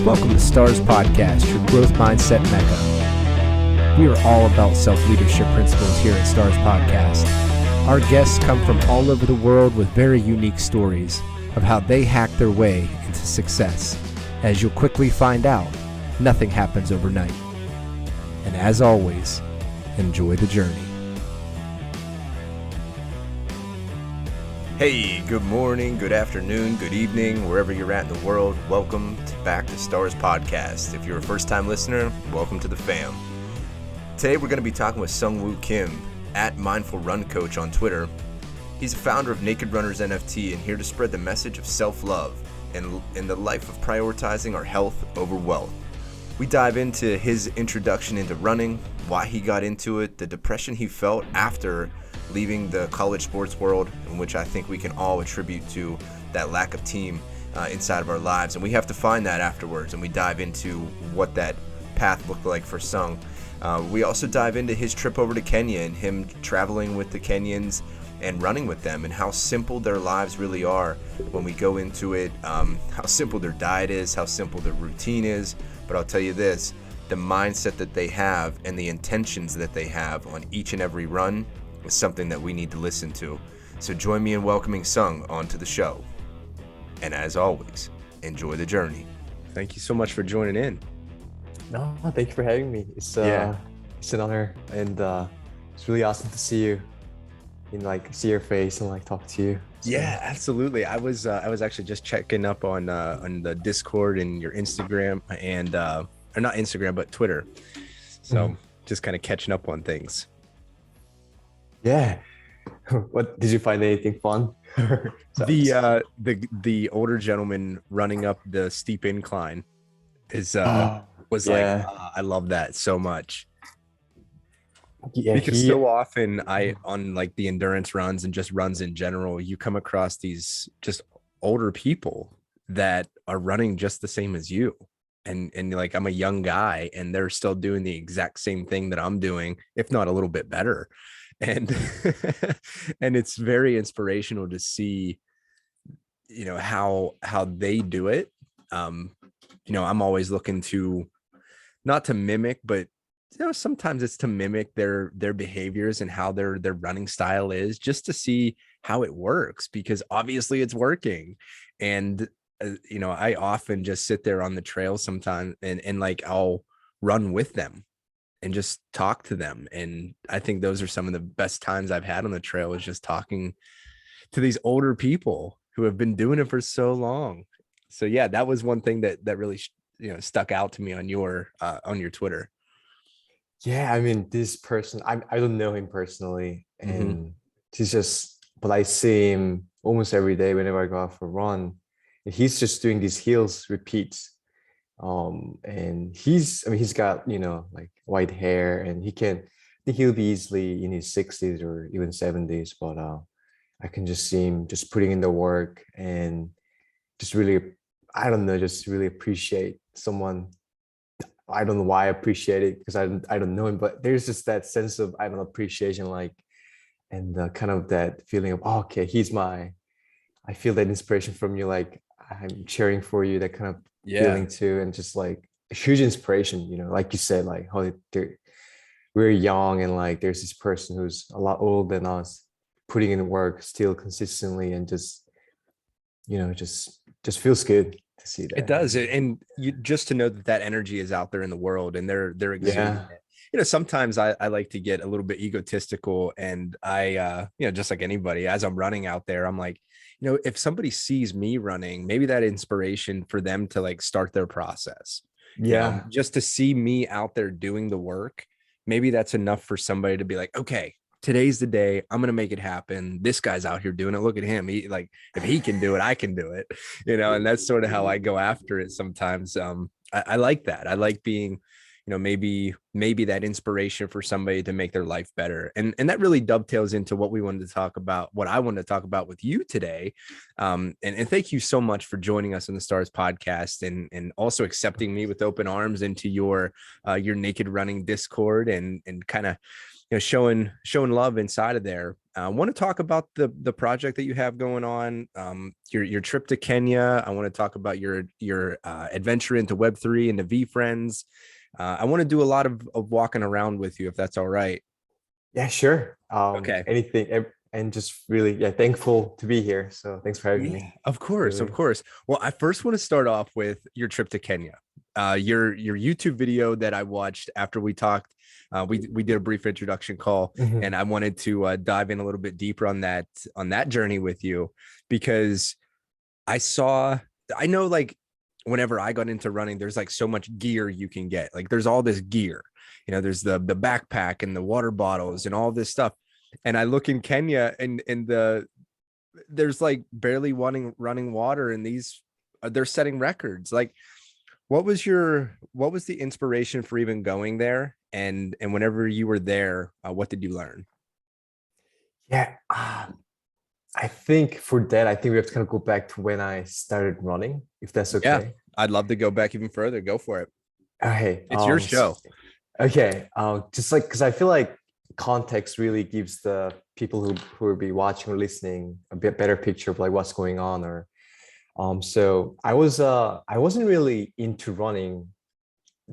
Welcome to Stars Podcast, your growth mindset mecca. We are all about self-leadership principles here at Stars Podcast. Our guests come from all over the world with very unique stories of how they hack their way into success. As you'll quickly find out, nothing happens overnight. And as always, enjoy the journey. Hey, good morning, good afternoon, good evening, wherever you're at in the world. Welcome back to Stars Podcast. If you're a first-time listener, welcome to the fam. Today we're going to be talking with Sung-Woo Kim at Mindful Run Coach on Twitter. He's a founder of Naked Runners NFT and here to spread the message of self-love and in the life of prioritizing our health over wealth. We dive into his introduction into running, why he got into it, the depression he felt after leaving the college sports world, in which I think we can all attribute to that lack of team inside of our lives. And we have to find that afterwards, and we dive into what that path looked like for Sung. We also dive into his trip over to Kenya and him traveling with the Kenyans and running with them and how simple their lives really are when we go into it, how simple their diet is, how simple their routine is. But I'll tell you this, the mindset that they have and the intentions that they have on each and every run is something that we need to listen to. So join me in welcoming Sung onto the show. And as always, enjoy the journey. Thank you so much for joining in. No, thank you for having me. It's an honor, and it's really awesome to see you and see your face and talk to you. So. Yeah, absolutely. I was actually just checking up on the Discord and your Instagram and or not Instagram but Twitter. So just kind of catching up on things. Yeah. What did you find anything fun? The older gentleman running up the steep incline is I love that so much. Yeah, because so often on the endurance runs and just runs in general, you come across these just older people that are running just the same as you. And I'm a young guy and they're still doing the exact same thing that I'm doing, if not a little bit better. And and it's very inspirational to see, how they do it. I'm always looking to not to mimic, but sometimes it's to mimic their behaviors and how their running style is, just to see how it works, because obviously it's working. And I often just sit there on the trail sometimes and I'll run with them and just talk to them. And I think those are some of the best times I've had on the trail, is just talking to these older people who have been doing it for so long. So yeah, that was one thing that really stuck out to me on your Twitter. Yeah, I mean, this person, I don't know him personally, and but I see him almost every day whenever I go out for a run. And he's just doing these heels repeats. And he's got, white hair, and I think he'll be easily in his 60s or even 70s, but I can just see him just putting in the work and just really, just really appreciate someone. I don't know why I appreciate it, because I don't know him, but there's just that sense of, appreciation, and kind of that feeling of, okay, I feel that inspiration from you, I'm cheering for you, that kind of feeling too, and just a huge inspiration, like you said, we're young, and there's this person who's a lot older than us putting in work still consistently, and just feels good to see that. It does. And you just to know that energy is out there in the world and they're exuding it. Sometimes I like to get a little bit egotistical, and I just like anybody, as I'm running out there, I'm like, if somebody sees me running, maybe that inspiration for them to start their process. Just to see me out there doing the work, maybe that's enough for somebody to be like, okay, today's the day, I'm going to make it happen. This guy's out here doing it. Look at him. He if he can do it, I can do it, and that's sort of how I go after it sometimes. I like that. I like being, maybe that inspiration for somebody to make their life better. And that really dovetails into what we wanted to talk about, what I wanted to talk about with you today. And thank you so much for joining us on the Stars Podcast, and also accepting me with open arms into your Naked Running Discord, and kind of showing love inside of there. I want to talk about the project that you have going on, your trip to Kenya. I want to talk about your adventure into Web3 and the V Friends. I want to do a lot of walking around with you, if that's all right. Yeah, sure. Okay. Anything, and just really, yeah, thankful to be here. So thanks for having me. Yeah, of course, of Really. course. Well, I first want to start off with your trip to Kenya. Your YouTube video that I watched after we talked. We did a brief introduction call, and Mhm. I wanted to dive in a little bit deeper on that journey with you, because I know, like, whenever I got into running, there's like so much gear you can get. Like, there's all this gear, there's the backpack and the water bottles and all this stuff. And I look in Kenya, and there's like barely running water, and these they're setting records. Like, what was the inspiration for even going there? And whenever you were there, what did you learn? Yeah, I think for that, I think we have to kind of go back to when I started running, if that's Yeah, okay. I'd love to go back even further. Go for it. Okay. It's your show. Okay. Just like, because I feel like context really gives the people who will be watching or listening a bit better picture of like what's going on. Or so I wasn't really into running,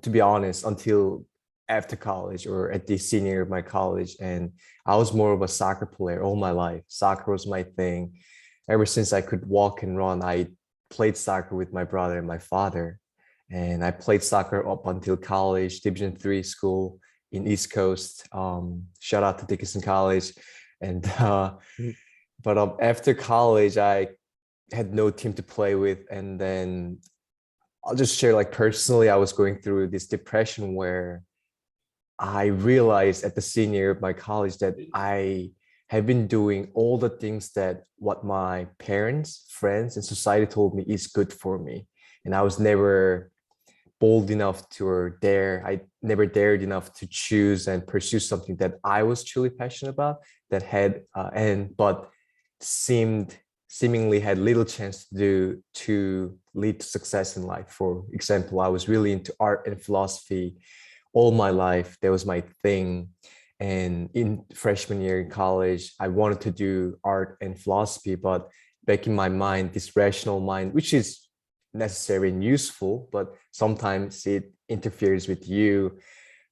to be honest, until after college or at the senior year of my college. And I was more of a soccer player all my life. Soccer was my thing. Ever since I could walk and run, I played soccer with my brother and my father. And I played soccer up until college, Division 3 school in East Coast. Shout out to Dickinson College. And Mhm. but after college, I had no team to play with. And then I'll just share, like, personally, I was going through this depression where I realized at the senior year of my college that I have been doing all the things that what my parents, friends, and society told me is good for me. And I was never bold enough to, or dare, I never dared enough to choose and pursue something that I was truly passionate about, that had but seemed seemingly had little chance to do to lead to success in life. For example, I was really into art and philosophy all my life. That was my thing. And in freshman year in college, I wanted to do art and philosophy, but back in my mind, this rational mind, which is necessary and useful, but sometimes it interferes with you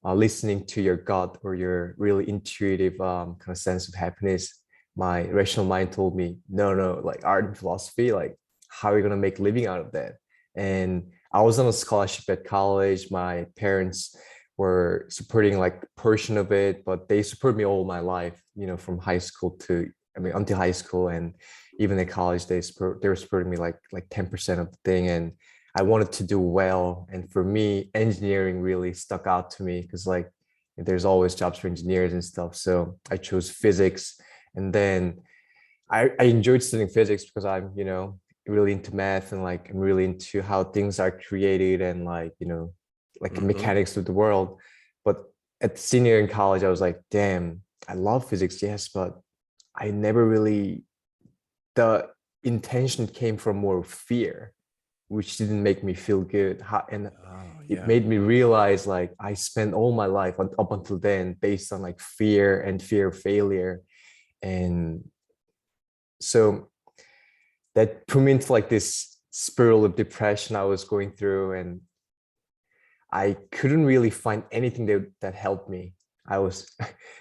listening to your gut or your really intuitive kind of sense of happiness. My rational mind told me, no, no, like art and philosophy, like how are you going to make a living out of that? And I was on a scholarship at college. My parents were supporting like a portion of it, but they support me all my life, from high school to, I mean, until high school. And even in college, they were supporting me like 10% of the thing. And I wanted to do well. And for me, engineering really stuck out to me because, like, there's always jobs for engineers and stuff. So I chose physics. And then I enjoyed studying physics because I'm, really into math, and like I'm really into how things are created, and like, like Mhm. mechanics of the world. But at the senior in college, I was like, damn, I love physics, yes, but I never really, the intention came from more fear, which didn't make me feel good. And Oh, it yeah. made me realize, like, I spent all my life up until then based on like fear and fear of failure. And so that put me into like this spiral of depression I was going through. And I couldn't really find anything that helped me. I was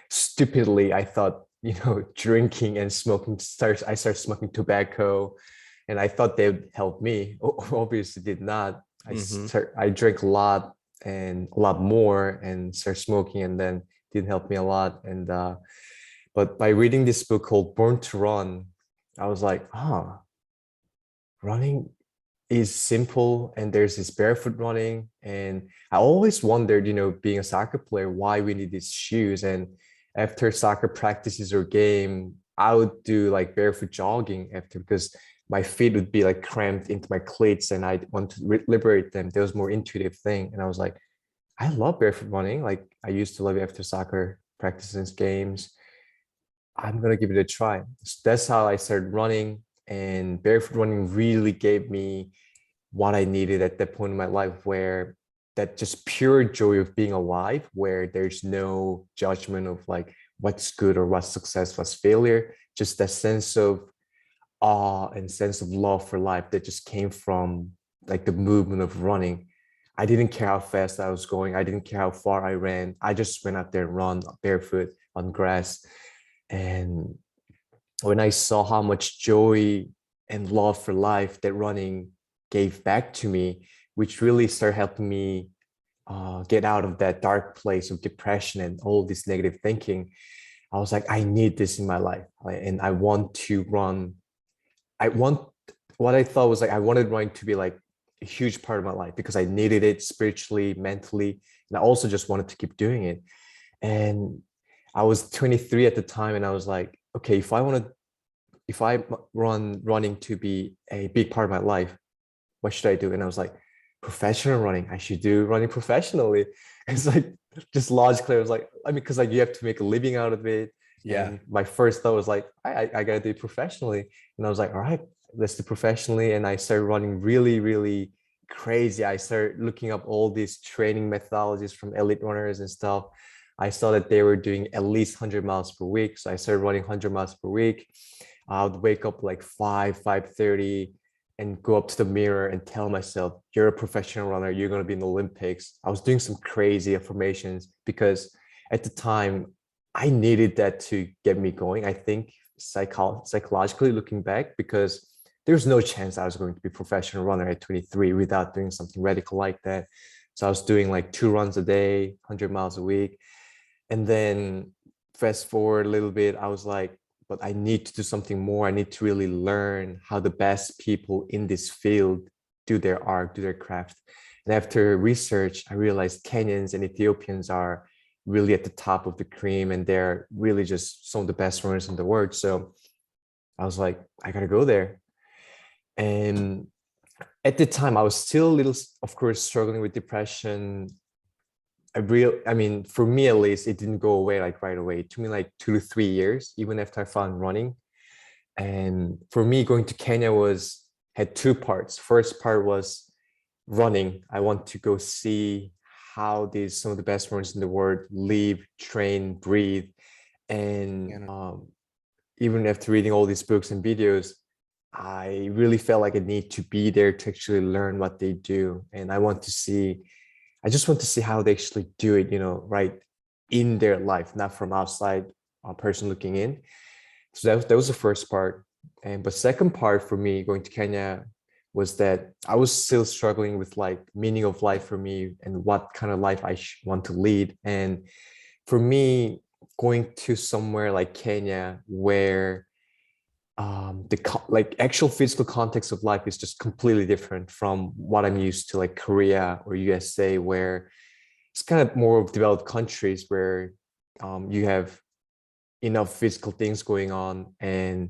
stupidly, I thought, drinking and smoking I started smoking tobacco, and I thought they would help me. Obviously did not. Hmm. I drank a lot and a lot more and started smoking, and then didn't help me a lot. And but by reading this book called Born to Run, I was like, running is simple, and there's this barefoot running. And I always wondered, being a soccer player, why we need these shoes. And after soccer practices or game, I would do like barefoot jogging after, because my feet would be like cramped into my cleats and I want to liberate them. There was more intuitive thing. And I was like, I love barefoot running. Like I used to love it after soccer practices and games. I'm gonna give it a try. So that's how I started running, and barefoot running really gave me what I needed at that point in my life, where that just pure joy of being alive, where there's no judgment of like what's good or what's success, what's failure. Just that sense of awe and sense of love for life that just came from like the movement of running. I didn't care how fast I was going. I didn't care how far I ran. I just went out there and run barefoot on grass. And when I saw how much joy and love for life that running gave back to me, which really started helping me get out of that dark place of depression and all this negative thinking, I was like, I need this in my life. And I want to run. I want what I thought was like, I wanted running to be like a huge part of my life because I needed it spiritually, mentally. And I also just wanted to keep doing it. And I was 23 at the time. And I was like, okay, if I want running to be a big part of my life, what should I do? And I was like, professional running. I should do running professionally. It's like just logically, I was like, I mean, because like you have to make a living out of it. Yeah. And my first thought was like, I gotta do it professionally. And I was like, all right, let's do professionally. And I started running really, really crazy. I started looking up all these training methodologies from elite runners and stuff. I saw that they were doing at least 100 miles per week. So I started running 100 miles per week. I would wake up like 5:30 and go up to the mirror and tell myself, you're a professional runner, you're going to be in the Olympics. I was doing some crazy affirmations because at the time I needed that to get me going. I think psychologically looking back, because there's no chance I was going to be a professional runner at 23 without doing something radical like that. So I was doing like 2 runs a day, 100 miles a week. And then fast forward a little bit, I was like, but I need to do something more. I need to really learn how the best people in this field do their art, do their craft. And after research, I realized Kenyans and Ethiopians are really at the top of the cream, and they're really just some of the best runners in the world. So I was like, I gotta go there. And at the time, I was still a little, of course, struggling with depression. I mean, for me at least, it didn't go away like right away. It took me like 2 to 3 years, even after I found running. And for me, going to Kenya had 2 parts. First part was running. I want to go see how these some of the best runners in the world live, train, breathe. And even after reading all these books and videos, I really felt like I need to be there to actually learn what they do. And I just want to see how they actually do it, right in their life, not from outside, a person looking in. So that was the first part. But second part for me going to Kenya was that I was still struggling with like meaning of life for me and what kind of life I want to lead. And for me, going to somewhere like Kenya where like actual physical context of life is just completely different from what I'm used to, like Korea or USA, where it's kind of more of developed countries where you have enough physical things going on, and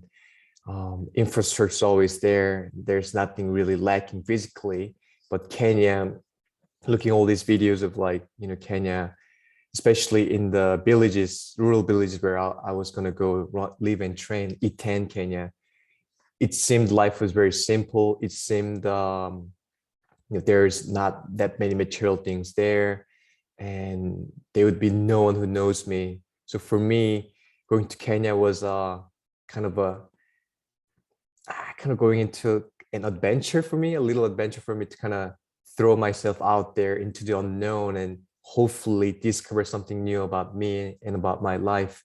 infrastructure is always there. There's nothing really lacking physically. But Kenya, looking at all these videos of like, Kenya, especially in the villages, rural villages where I was going to go live and train, Iten, Kenya, it seemed life was very simple. It seemed there's not that many material things there, and there would be no one who knows me. So for me, going to Kenya was kind of a kind of going into an adventure for me, a little adventure for me to kind of throw myself out there into the unknown and hopefully discover something new about me and about my life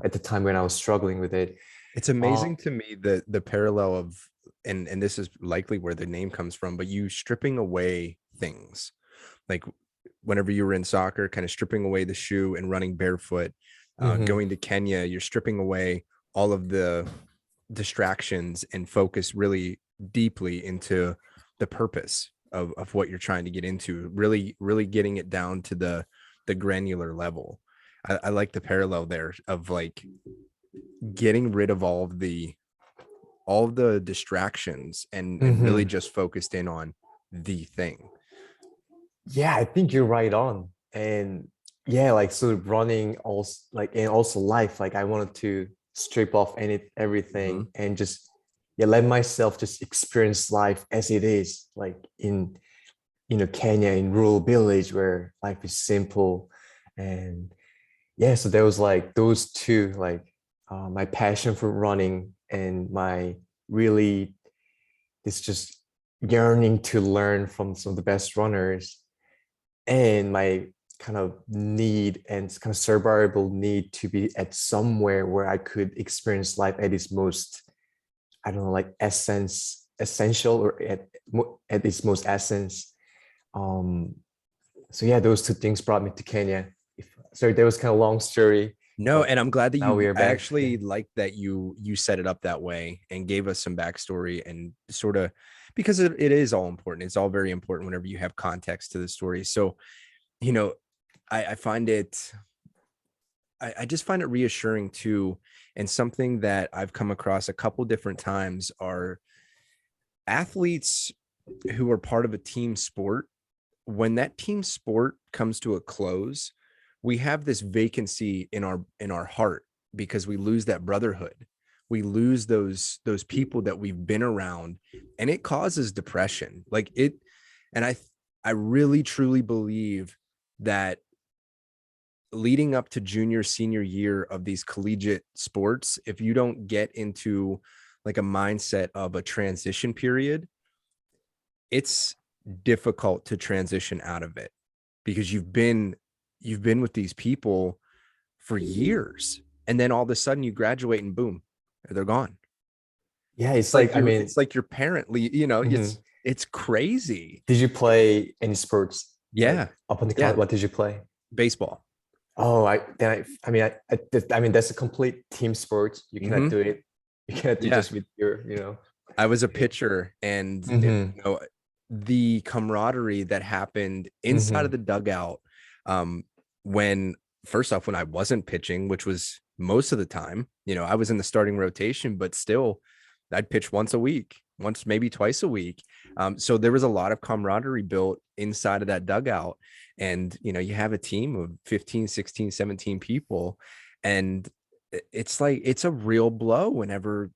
at the time when I was struggling with it. It's amazing to me the parallel of, and this is likely where the name comes from, but you stripping away things like whenever you were in soccer, kind of stripping away the shoe and running barefoot, going to Kenya, you're stripping away all of the distractions and focus really deeply into the purpose of what you're trying to get into, really getting it down to the granular level. I like the parallel there of like getting rid of all of the distractions and really just focused in on the thing. Yeah, I think you're right on. And yeah, like so running also like, and also life, like I wanted to strip off everything and just let myself just experience life as it is, like in Kenya, in rural village where life is simple. And yeah, so there was like those two, like my passion for running and my really this just yearning to learn from some of the best runners, and my kind of need and kind of survivable need to be at somewhere where I could experience life at its most, I don't know, like essential, or at its most essence. Um, so yeah, those two things brought me to Kenya. Sorry, that was kind of a long story, No, but and I'm glad that now we you are I back. Yeah. actually like that you set it up that way and gave us some backstory and sort of, because it is all important. It's all very important whenever you have context to the story. So, you know, I find it I just find it reassuring too. And something that I've come across a couple different times are athletes who are part of a team sport. When that team sport comes to a close, we have this vacancy in our heart because we lose that brotherhood. We lose those people that we've been around, and it causes depression. Like it, and I really truly believe that leading up to junior senior year of these collegiate sports, if you don't get into like a mindset of a transition period, it's difficult to transition out of it because you've been with these people for years, and then all of a sudden you graduate and boom, they're gone. Yeah, It's it's like like, I your mean, it's like your parent, you know, mhm. it's crazy. Did you play any sports like Yeah. up until Yeah. college? What did you play? Baseball. Oh, I mean, I mean, that's a complete team sport. You cannot Hmm. do it. You cannot do Yeah. just with your, you know. I was a pitcher, and Mm-hmm. you know, the camaraderie that happened inside of Mm-hmm. the dugout, um, when first off, when I wasn't pitching, which was most of the time, you know, I was in the starting rotation, but still, I'd pitch once a week, once maybe twice a week. So there was a lot of camaraderie built inside of that dugout, and you know, you have a team of 15, 16, 17 people, and it's like it's a real blow whenever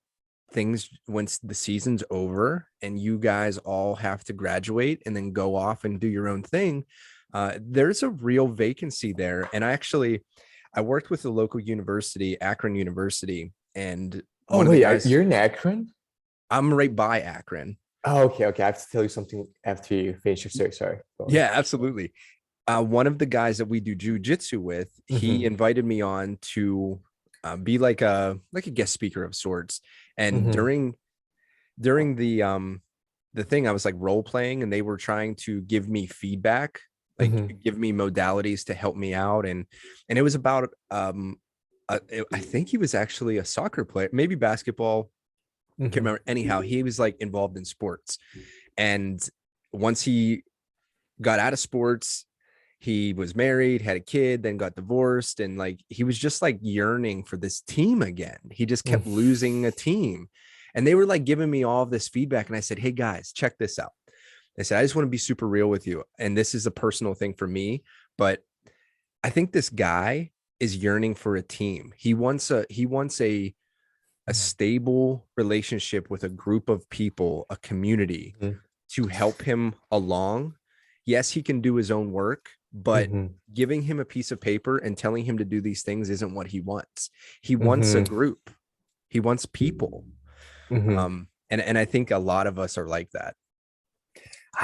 things once the season's over and you guys all have to graduate and then go off and do your own thing. There's a real vacancy there. And I worked with the local university, Akron University, and Oh one of the wait, guys. you're in Akron? I'm right by Akron. Oh, okay, okay. I have to tell you something after you finish your story. Sorry. Go on. Yeah, absolutely. One of the guys that we do jujitsu with, he Mm-hmm. invited me on to be like a guest speaker of sorts. And Mm-hmm. during the thing, I was like role playing, and they were trying to give me feedback, like Mm-hmm. give me modalities to help me out. And it was about I think he was actually a soccer player, maybe basketball, can't Mm-hmm. remember. Anyhow, he was like involved in sports. And once he got out of sports, he was married, had a kid, then got divorced, and like he was just like yearning for this team again. He just kept losing a team. And they were like giving me all of this feedback, and I said, "Hey guys, check this out." I said, "I just want to be super real with you, and this is a personal thing for me, but I think this guy is yearning for a team. He wants a stable relationship with a group of people, a community Mm-hmm. to help him along. Yes, he can do his own work, but Mm-hmm. giving him a piece of paper and telling him to do these things isn't what he wants. He wants a Mm-hmm. group. He wants people. Mm-hmm. And I think a lot of us are like that.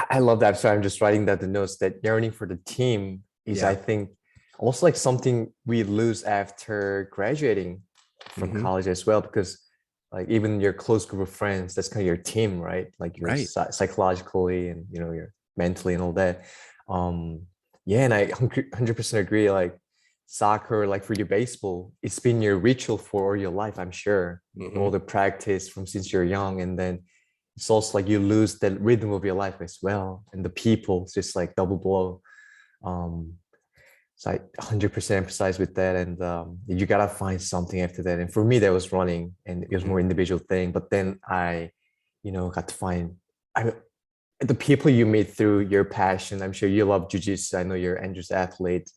I love that. So I'm just writing that the notes that yearning for the team is, I Yeah. think, also like something we lose after graduating from Hmm. college as well, because like even your close group of friends, that's kind of your team, right? Like you're Right. psychologically and you know you're mentally and all that. Um, yeah, and I 100% agree. Like soccer, like for you, baseball, it's been your ritual for your life, I'm sure. All Hmm. the practice from since you're young, and then it's also like you lose the rhythm of your life as well, and the people just like double blow. Um, so I 100% emphasize with that, and you gotta find something after that. And for me, that was running, and it was Hmm. more individual thing. But then I, you know, got to find I the people you meet through your passion. I'm sure you love jujitsu. I know you're Andrew's athlete.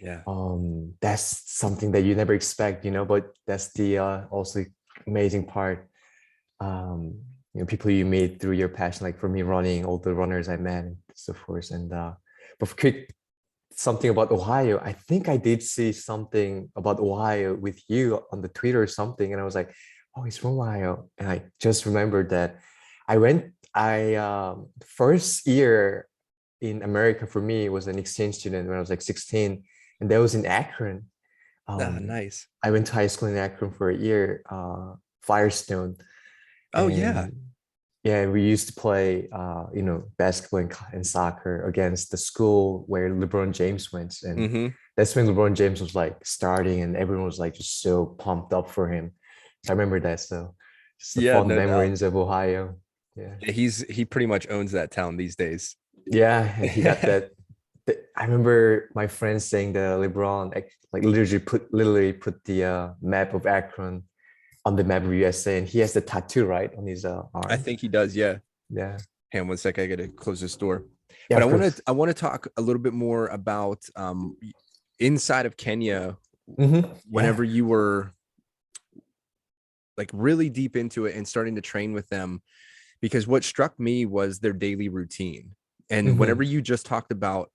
Yeah. That's something that you never expect, you know. But that's the also amazing part. Um, you know, people you meet through your passion. Like for me, running, all the runners I met, and so forth. And but quick. something about Ohio. I think I did see something about Ohio with you on the Twitter or something, and I was like, oh, he's from Ohio. And I just remembered that first year in America for me was an exchange student when I was like 16, and that was in Akron. Ah, nice. I went to high school in Akron for a year, Firestone, Oh yeah. and yeah, we used to play, basketball and soccer against the school where LeBron James went, and Mm-hmm. that's when LeBron James was like starting, and everyone was like just so pumped up for him. So I remember that. So just the Yeah, fond no doubt. memories of Ohio. Yeah, Yeah, he pretty much owns that town these days. yeah, and he got that. I remember my friends saying that LeBron like literally put the map of Akron on the map of USA, and he has the tattoo right on his I arm. think he does, yeah. Yeah, Hang on one sec, I gotta close this door. yeah, But of course. I want to talk a little bit more about inside of Kenya, Yeah. whenever you were like really deep into it and starting to train with them, because what struck me was their daily routine. And whenever hmm you just talked about,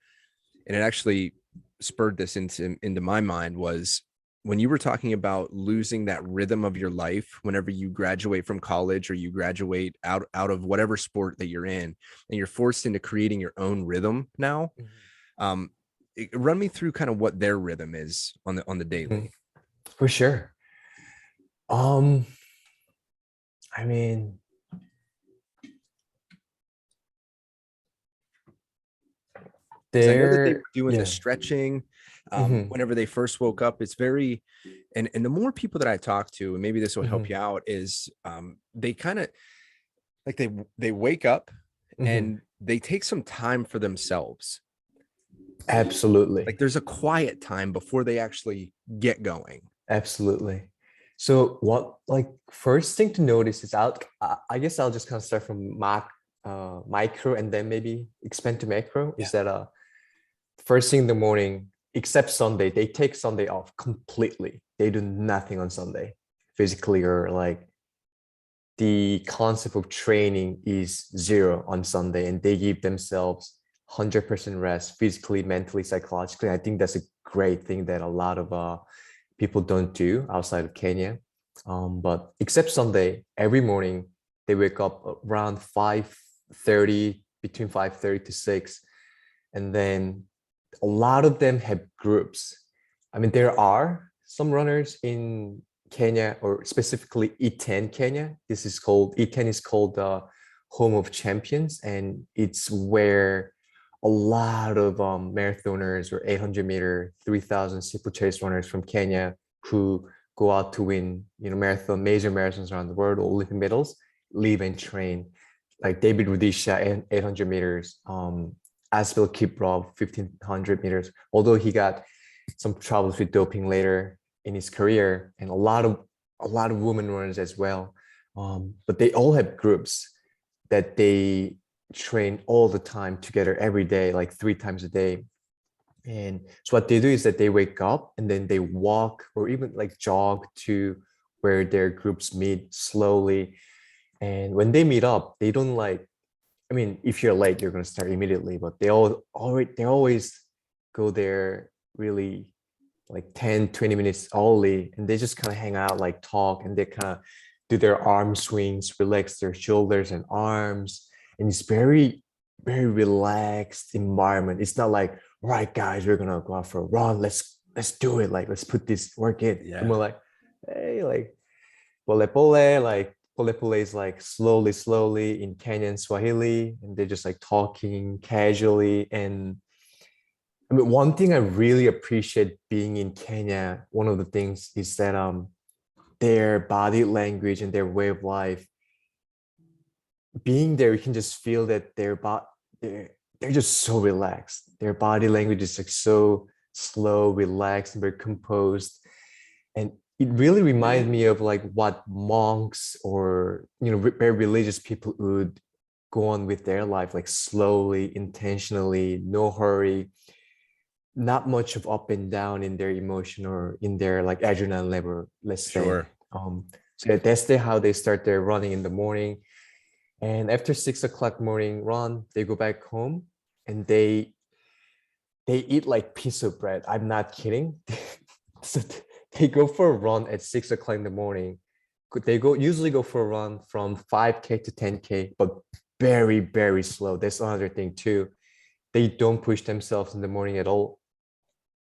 and it actually spurred this into my mind, was when you were talking about losing that rhythm of your life whenever you graduate from college or you graduate out of whatever sport that you're in, and you're forced into creating your own rhythm now. um Run me through kind of what their rhythm is on the hmm daily. For sure. Um, I mean, Because I know that they were they're doing the yeah. stretching hmm whenever they first woke up. It's very, and the more people that I talk to, and maybe this will help hmm you out, is they kind of like they wake up hmm and they take some time for themselves. Absolutely. Like there's a quiet time before they actually get going. Absolutely. So what like first thing to notice is I guess I'll just kind of start from micro and then maybe expand to macro Yeah. is that first thing in the morning, except Sunday, they take Sunday off completely. They do nothing on Sunday, physically or like the concept of training is zero on Sunday, and they give themselves 100% rest physically, mentally, psychologically. I think that's a great thing that a lot of people don't do outside of Kenya. But except Sunday, every morning they wake up around 5:30, between 5:30 to 6, and then a lot of them have groups. I mean, there are some runners in Kenya, or specifically E10 Kenya. This is called E10 is called the home of champions, and it's where a lot of marathoners or 800-meter, 3,000 steeplechase runners from Kenya who go out to win, major marathons around the world, Olympic medals, live and train. Like David Rudisha, 800 meters, Asbel Kiprov, 1,500 meters. Although he got some troubles with doping later in his career, and a lot of women runners as well. But they all have groups that they train all the time together every day, like 3 times a day. And so what they do is that they wake up and then they walk or even like jog to where their groups meet slowly. And when they meet up, they don't like, I mean, if you're late, you're gonna start immediately, but they always go there really like 10, 20 minutes early, and they just kind of hang out, like talk, and they kind of do their arm swings, relax their shoulders and arms. And it's very, very relaxed environment. It's not like, all right, guys, we're gonna go out for a run. Let's do it. Like, let's put this work in. And we're Yeah. like, hey, like pole pole, like pole pole is like slowly, slowly in Kenyan Swahili, and they're just like talking casually. And I mean, one thing I really appreciate being in Kenya, one of the things is that their body language and their way of life, being there, you can just feel that they're just so relaxed. Their body language is like so slow, relaxed, and very composed. And it really reminded me of like what monks or very religious people would go on with their life, like slowly, intentionally, no hurry, not much of up and down in their emotion or in their like adrenaline level, let's say. Sure. So how they start their running in the morning. And after 6 o'clock morning run, they go back home and they they eat like piece of bread. I'm not kidding. So they go for a run at 6 o'clock in the morning. They usually go for a run from 5K to 10K, but very, very slow. That's another thing too. They don't push themselves in the morning at all,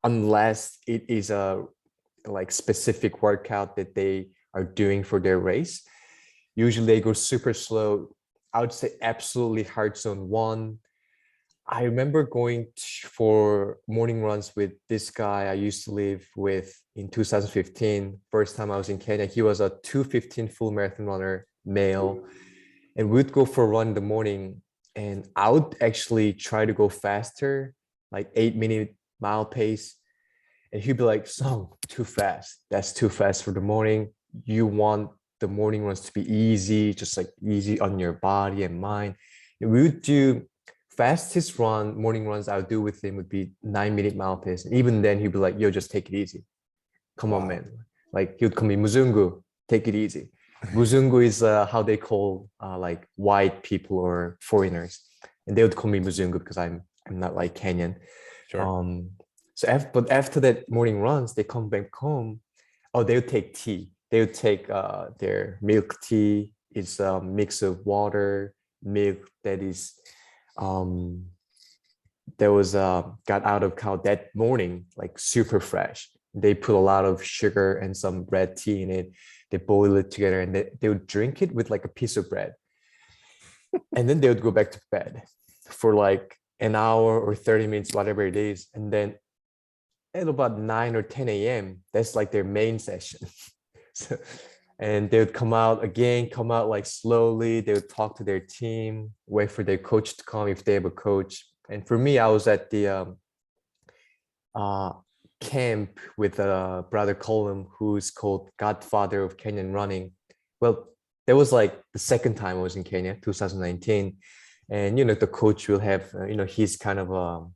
unless it is a like specific workout that they are doing for their race. Usually they go super slow. I would say absolutely hard zone one. I remember going for morning runs with this guy I used to live with in 2015. First time I was in Kenya. He was a 2:15 full marathon runner, male. And we'd go for a run in the morning. And I would actually try to go faster, like 8-minute mile pace. And he'd be like, Song, too fast. That's too fast for the morning. You want the morning runs to be easy, just like easy on your body and mind. And we would do fastest morning runs I would do with him would be 9-minute mile pace. And even then he'd be like, yo, just take it easy. Come on, man. Like he would call me Muzungu, take it easy. Muzungu is how they call like white people or foreigners. And they would call me Muzungu because I'm not like Kenyan. Sure. But after that morning runs, they come back home. Oh, they would take tea. They would take their milk tea. It's a mix of water, milk that is that was got out of cow that morning, like super fresh. They put a lot of sugar and some red tea in it. They boil it together and they would drink it with like a piece of bread. And then they would go back to bed for like an hour or 30 minutes, whatever it is. And then at about 9 or 10 a.m., that's like their main session. So, and they would come out like slowly. They would talk to their team, wait for their coach to come if they have a coach. And for me, I was at the camp with a brother Colum, who's called Godfather of Kenyan running. Well, that was like the second time I was in Kenya, 2019. And, the coach will have, his kind of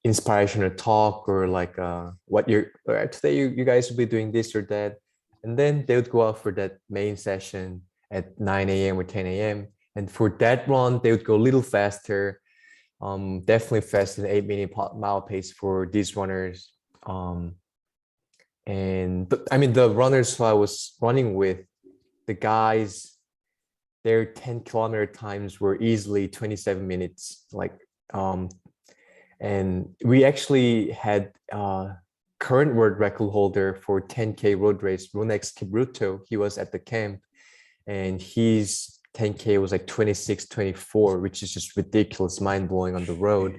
inspirational talk or like what today you guys will be doing this or that. And then they would go out for that main session at 9 a.m. or 10 a.m. And for that run, they would go a little faster, definitely faster than 8-minute mile pace for these runners. The runners who I was running with, the guys, their 10-kilometer times were easily 27 minutes. And we actually had current world record holder for 10K road race, Ronex Kibruto. He was at the camp and his 10K was like 26-24, which is just ridiculous, mind-blowing on the road.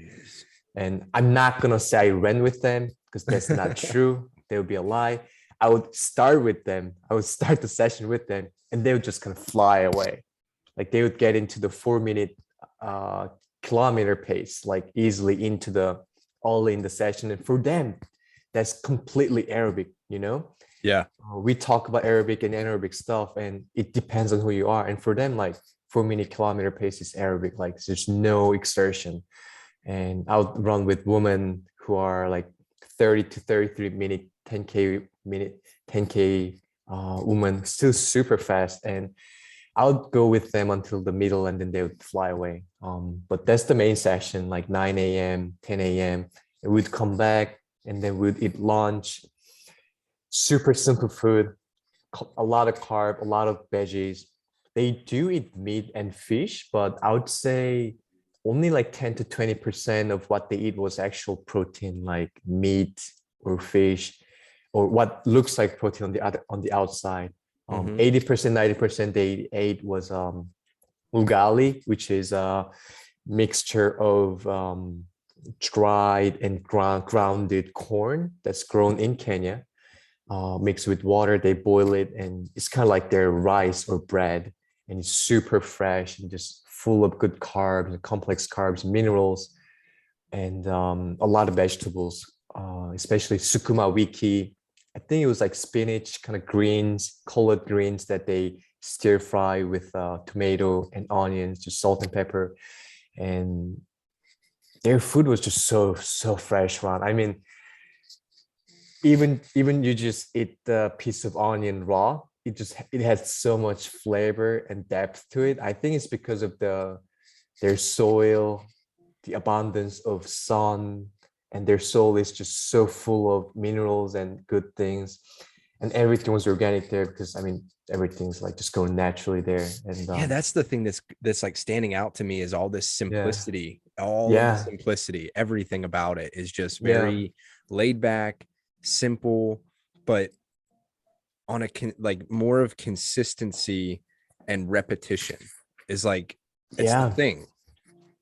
And I'm not going to say I ran with them because that's not true. They would be a lie. I would start with them. I would start the session with them and they would just kind of fly away. Like they would get into the 4-minute kilometer pace, like easily into the all in the session. And for them, that's completely Arabic, Yeah. We talk about Arabic and anaerobic stuff and it depends on who you are. And for them, like 4-minute kilometer pace is Arabic, like there's no exertion. And I would run with women who are like 30 to 33 minute 10K women, still super fast. And I would go with them until the middle and then they would fly away. But that's the main session, like 9 a.m., 10 a.m. And we'd come back and then we'd eat lunch. Super simple food, a lot of carb, a lot of veggies. They do eat meat and fish, but I would say only like 10 to 20% of what they eat was actual protein, like meat or fish, or what looks like protein on the outside. 80%, 90% they ate was ugali, which is a mixture of dried and grounded corn that's grown in Kenya, mixed with water. They boil it and it's kind of like their rice or bread, and it's super fresh and just full of good carbs and complex carbs, minerals, and a lot of vegetables, especially sukuma wiki. I think it was like spinach, kind of greens, colored greens that they stir fry with tomato and onions, just salt and pepper. And their food was just so fresh, Ron. I mean, even you just eat the piece of onion raw, it has so much flavor and depth to it. I think it's because of their soil, the abundance of sun, and their soul is just so full of minerals and good things, and everything was organic there, because I mean everything's like just going naturally there. And Yeah, that's the thing that's like standing out to me, is all this yeah, simplicity, all of the yeah, simplicity, everything about it is just yeah, very laid back, simple, but on a like more of consistency and repetition is like, it's the yeah, thing.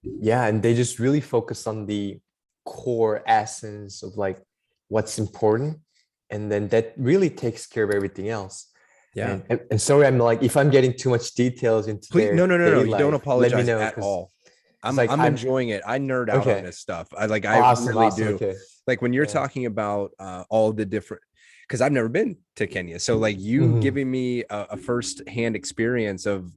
yeah. And they just really focus on the core essence of like what's important, and then that really takes care of everything else. Yeah. And sorry, I'm like, if I'm getting too much details into Please, no, their no, no, no. daily You don't life, let me apologize know, at because all. it's I'm like I'm enjoying it. I nerd out on okay, this stuff. I awesome, really awesome, do. okay, Like when you're yeah. talking about all the different, because I've never been to Kenya. So like you Mhm. giving me a first-hand experience of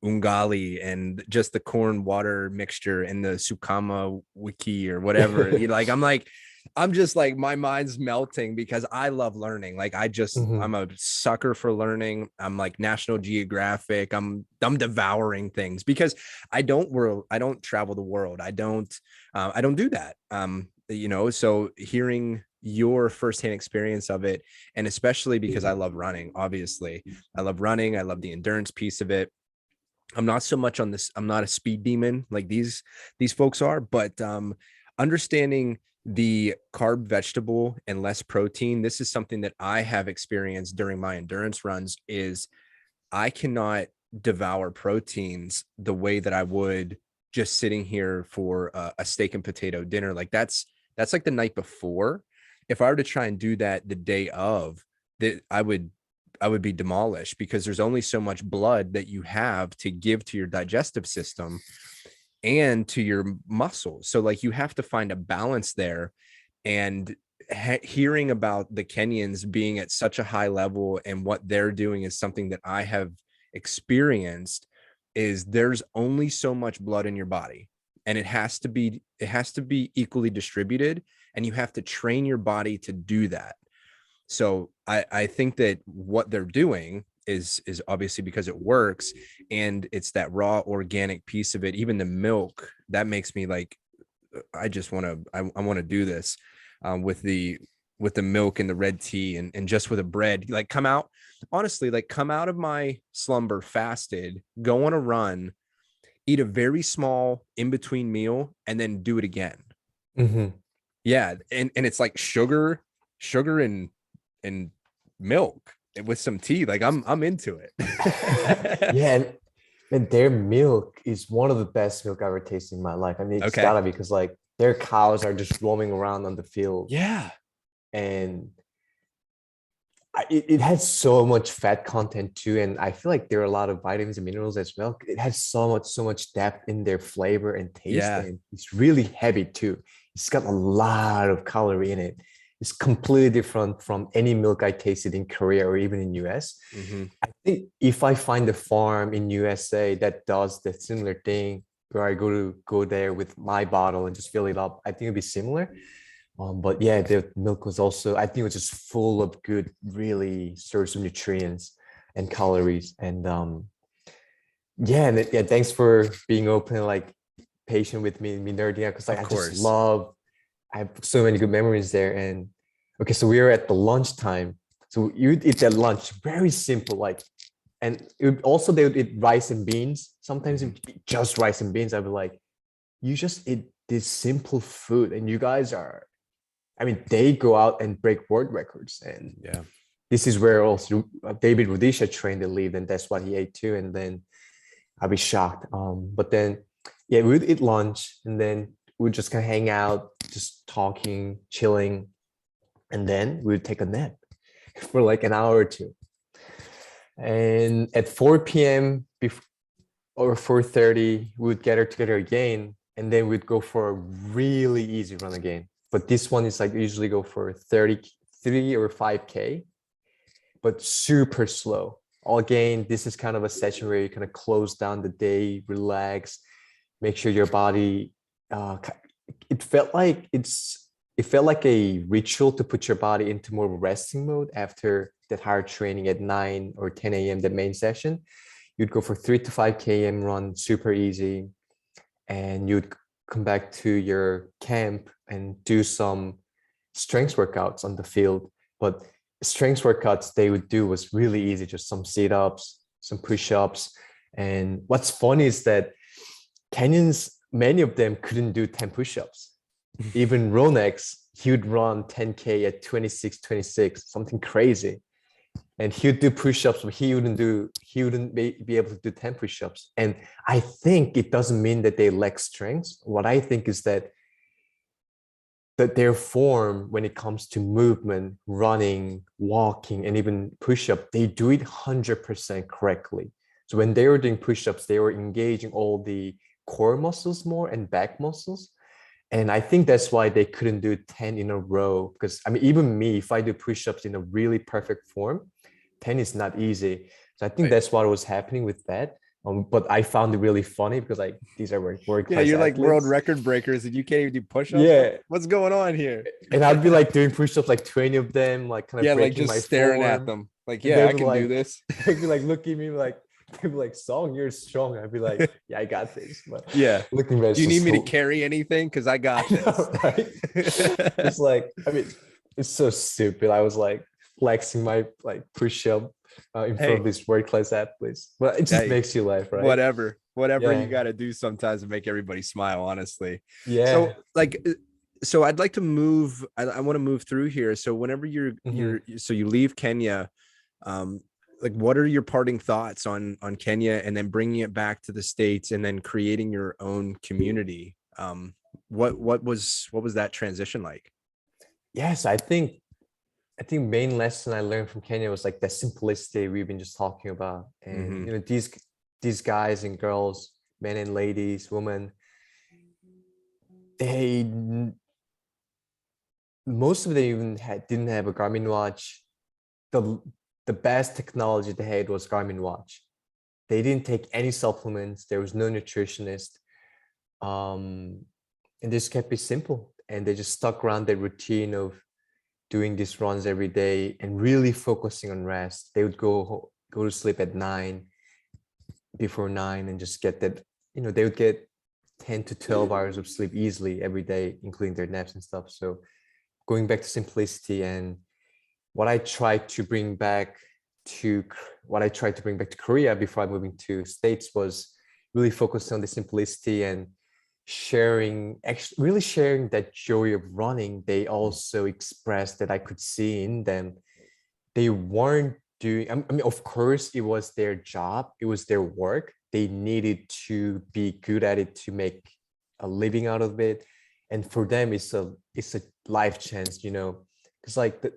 ungali and just the corn water mixture and the sukama wiki or whatever. You know, like I'm just like, my mind's melting because I love learning. Like I'm Mhm. a sucker for learning. I'm like National Geographic. I'm devouring things because I don't travel the world. I don't do that. You know, so hearing your firsthand experience of it, and especially because I love running, obviously. I love running. I love the endurance piece of it. I'm not so much on this. I'm not a speed demon like these folks are, but understanding the carb, vegetable, and less protein. This is something that I have experienced during my endurance runs. Is I cannot devour proteins the way that I would just sitting here for a steak and potato dinner. Like that's like the night before. If I were to try and do that the day of, that I would be demolished because there's only so much blood that you have to give to your digestive system and to your muscles. So like you have to find a balance there. And hearing about the Kenyans being at such a high level and what they're doing is something that I have experienced. Is there's only so much blood in your body, and it has to be equally distributed, and you have to train your body to do that. So I think that what they're doing is obviously because it works, and it's that raw organic piece of it. Even the milk that makes me like, I just want to I want to do this with the milk and the red tea and just with a bread, like come out, honestly, like come out of my slumber fasted, go on a run, eat a very small in between meal, and then do it again. Mhm. Yeah, and it's like sugar and milk with some tea. Like I'm into it. Yeah, and their milk is one of the best milk I've ever tasted in my life. I mean, it's Okay. gotta be, because like their cows are just roaming around on the field, Yeah. and it has so much fat content too, and I feel like there are a lot of vitamins and minerals as well. It has so much depth in their flavor and taste, Yeah. and it's really heavy too. It's got a lot of calorie in it. It's completely different from any milk I tasted in Korea or even in US. Mm-hmm. I think if I find a farm in USA that does the similar thing, where I go there with my bottle and just fill it up, I think it'd be similar. But yeah, the milk was also, I think it was just full of good, really source of nutrients and calories. And yeah, and yeah, thanks for being open and like patient with me nerding out, because like Of I just course. love, I have so many good memories there. And okay, so we were at the lunchtime. So you would eat that lunch, very simple, like, and it would also they would eat rice and beans. Sometimes it Mm-hmm. would be just rice and beans. I'd be like, you just eat this simple food, and you guys are, I mean, they go out and break world records. And Yeah. this is where also David Rudisha trained and lived, and that's what he ate too. And then I'd be shocked. But then, yeah, we would eat lunch, and then we'd just kind of hang out, just talking, chilling, and then we would take a nap for like an hour or two. And at 4 p.m. Or 4:30, we would gather together again, and then we'd go for a really easy run again. But this one is like usually go for 33 or 5K, but super slow. Again, this is kind of a session where you kind of close down the day, relax, make sure your body. It felt like it felt like a ritual to put your body into more resting mode after that hard training at 9 or 10 a.m. the main session. You'd go for 3 to 5 km run, super easy, and you'd come back to your camp and do some strength workouts on the field. But strength workouts they would do was really easy, just some sit-ups, some push-ups. And what's funny is that Kenyans, many of them couldn't do 10 push-ups. Even Ronex, he would run 10K at 26, something crazy. And he would do push-ups, but he wouldn't be able to do 10 push-ups. And I think it doesn't mean that they lack strength. What I think is that their form when it comes to movement, running, walking, and even push-up, they do it 100% correctly. So when they were doing push-ups, they were engaging all the core muscles more and back muscles. And I think that's why they couldn't do 10 in a row. Because I mean, even me, if I do push-ups in a really perfect form, 10 is not easy. So I think that's what was happening with that. But I found it really funny because like these are world class you're like athletes. world record breakers and you can't even do push-ups. Yeah, what's going on here? And I'd be like doing push-ups, like 20 of them, like kind of like breaking just my staring form. at them. Like, And yeah, I be can like, do this. They'd be like, look at me, like they'd be like, Song, you're strong. I'd be like, yeah, I got this. But yeah, looking back, do you need me to carry anything? Because I got this. Know, right? It's like, I mean, it's so stupid. I was like flexing my like push-up in front of these world-class athletes, but it just makes you laugh, right? Whatever you got to do sometimes to make everybody smile, honestly. Yeah. So like, so I'd like to move. I want to move through here. So whenever you're so you leave Kenya, like what are your parting thoughts on Kenya and then bringing it back to the States and then creating your own community? What was that transition like? Yes, I think main lesson I learned from Kenya was like the simplicity we've been just talking about. And you know, these guys and girls, men and ladies, women, most of them even didn't have a Garmin watch. The best technology they had was Garmin watch. They didn't take any supplements. There was no nutritionist. And they just kept it simple. And they just stuck around their routine of doing these runs every day and really focusing on rest. They would go to sleep at 9, before 9, and just get that, you know, they would get 10 to 12 hours of sleep easily every day, including their naps and stuff. So going back to simplicity, and what I tried to bring back to Korea before I moving to States was really focusing on the simplicity and really sharing that joy of running. They also expressed that I could see in them. They weren't doing, I mean, of course, it was their job, it was their work. They needed to be good at it to make a living out of it. And for them, it's a life chance, you know, because like the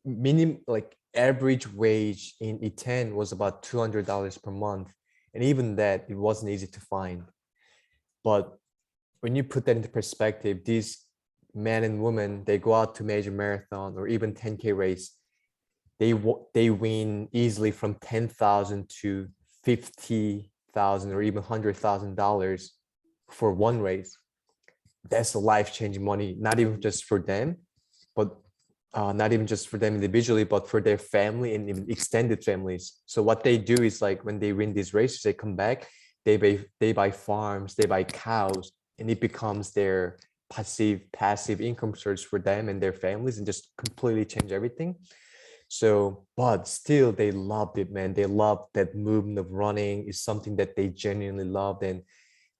minimum, like average wage in E10 was about $200 per month. And even that, it wasn't easy to find. But when you put that into perspective, these men and women, they go out to major marathon or even 10K race, they win easily from 10,000 to 50,000 or even $100,000 for one race. That's a life-changing money, not even just for them, but not even just for them individually, but for their family and even extended families. So what they do is like when they win these races, they come back, they buy farms, they buy cows, and it becomes their passive income source for them and their families, and just completely change everything. So, but still they loved it, man. They loved that movement of running. Is something that they genuinely loved, and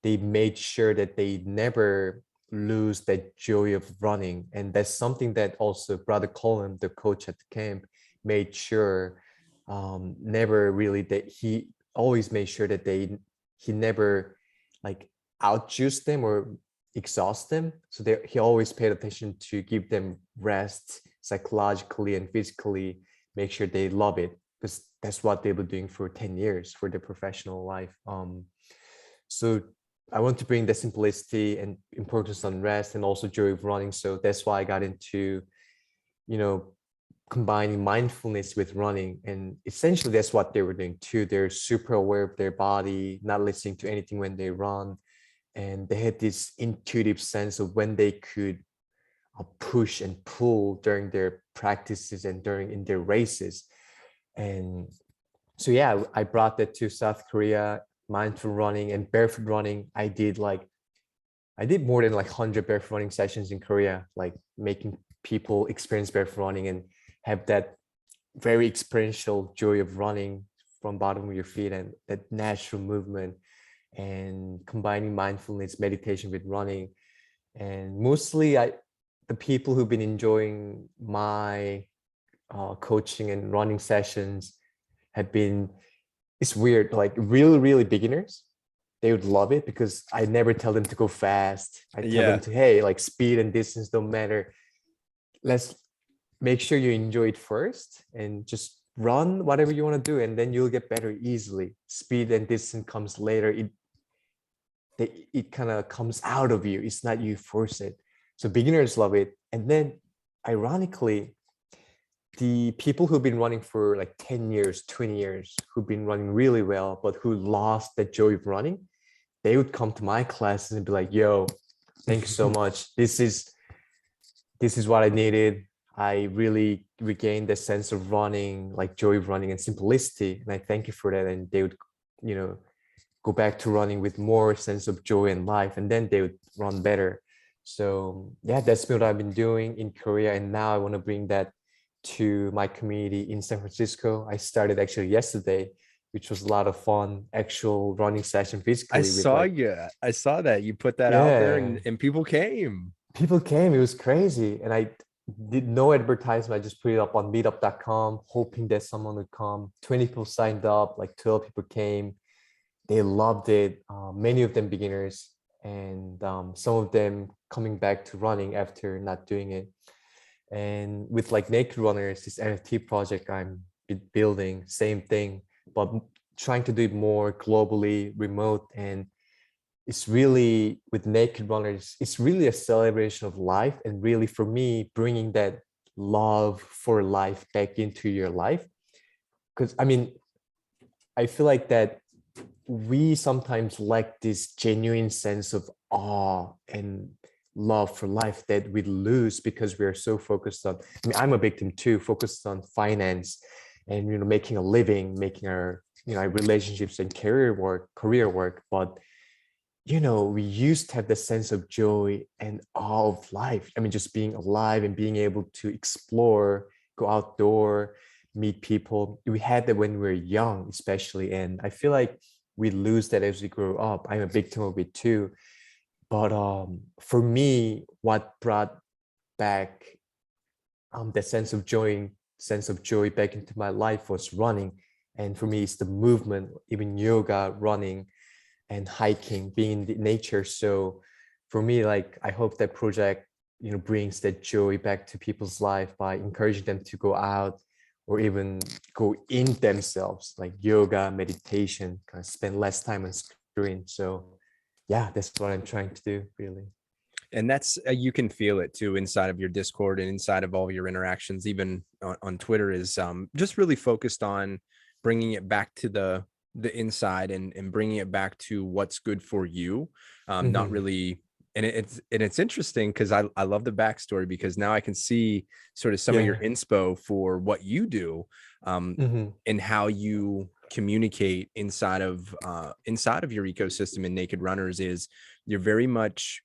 they made sure that they never lose that joy of running. And that's something that also Brother Colin, the coach at the camp, made sure never really, that he always made sure that he never like outjuiced them or exhaust them. So he always paid attention to give them rest psychologically and physically, make sure they love it, because that's what they've been doing for 10 years for their professional life. So I want to bring the simplicity and importance on rest and also joy of running. So that's why I got into, you know, combining mindfulness with running. And essentially that's what they were doing too. They're super aware of their body, not listening to anything when they run. And they had this intuitive sense of when they could push and pull during their practices and in their races. And so, yeah, I brought that to South Korea. Mindful running and barefoot running, I did like I did more than like 100 barefoot running sessions in Korea, like making people experience barefoot running and have that very experiential joy of running from bottom of your feet and that natural movement, and combining mindfulness meditation with running. And mostly the people who've been enjoying my coaching and running sessions have been, it's weird, like really, really beginners. They would love it because I never tell them to go fast. I tell them to, hey, like speed and distance don't matter. Let's make sure you enjoy it first and just run whatever you want to do, and then you'll get better easily. Speed and distance comes later. It kind of comes out of you. It's not you force it. So beginners love it. And then ironically, the people who've been running for like 10 years, 20 years, who've been running really well, but who lost the joy of running, they would come to my classes and be like, yo, thank you so much. This is what I needed. I really regained the sense of running, like joy of running and simplicity. And I thank you for that. And they would, go back to running with more sense of joy and life. And then they would run better. So yeah, that's what I've been doing in Korea. And now I want to bring that to my community in San Francisco. I started actually yesterday, which was a lot of fun, actual running session physically. I saw that you put that out there, and people came. People came. It was crazy. And I did no advertisement. I just put it up on meetup.com, hoping that someone would come. 20 people signed up, like 12 people came. They loved it. Many of them beginners, and some of them coming back to running after not doing it. And with like Naked Runners, this NFT project I'm building, same thing, but trying to do it more globally, remote. And it's really, with Naked Runners, it's really a celebration of life, and really for me, bringing that love for life back into your life. Because I mean, I feel like that we sometimes lack this genuine sense of awe and love for life that we lose because we are so focused on, I mean, I'm a victim too, focused on finance and making a living, making our our relationships and career work. But we used to have the sense of joy and awe of life. I mean, just being alive and being able to explore, go outdoor, meet people. We had that when we were young, especially. And I feel like we lose that as we grow up. I'm a victim of it too. But for me, what brought back the sense of joy back into my life was running. And for me, it's the movement, even yoga, running, and hiking, being in the nature. So for me, like, I hope that project brings that joy back to people's life by encouraging them to go out or even go in themselves, like yoga, meditation, kind of spend less time on screen. So yeah, that's what I'm trying to do, really. And that's you can feel it too inside of your Discord and inside of all your interactions, even on Twitter, is just really focused on bringing it back to the inside and bringing it back to what's good for you. Not really. And it's interesting because I love the backstory, because now I can see sort of some of your inspo for what you do, and how you communicate inside of your ecosystem in Naked Runners. Is you're very much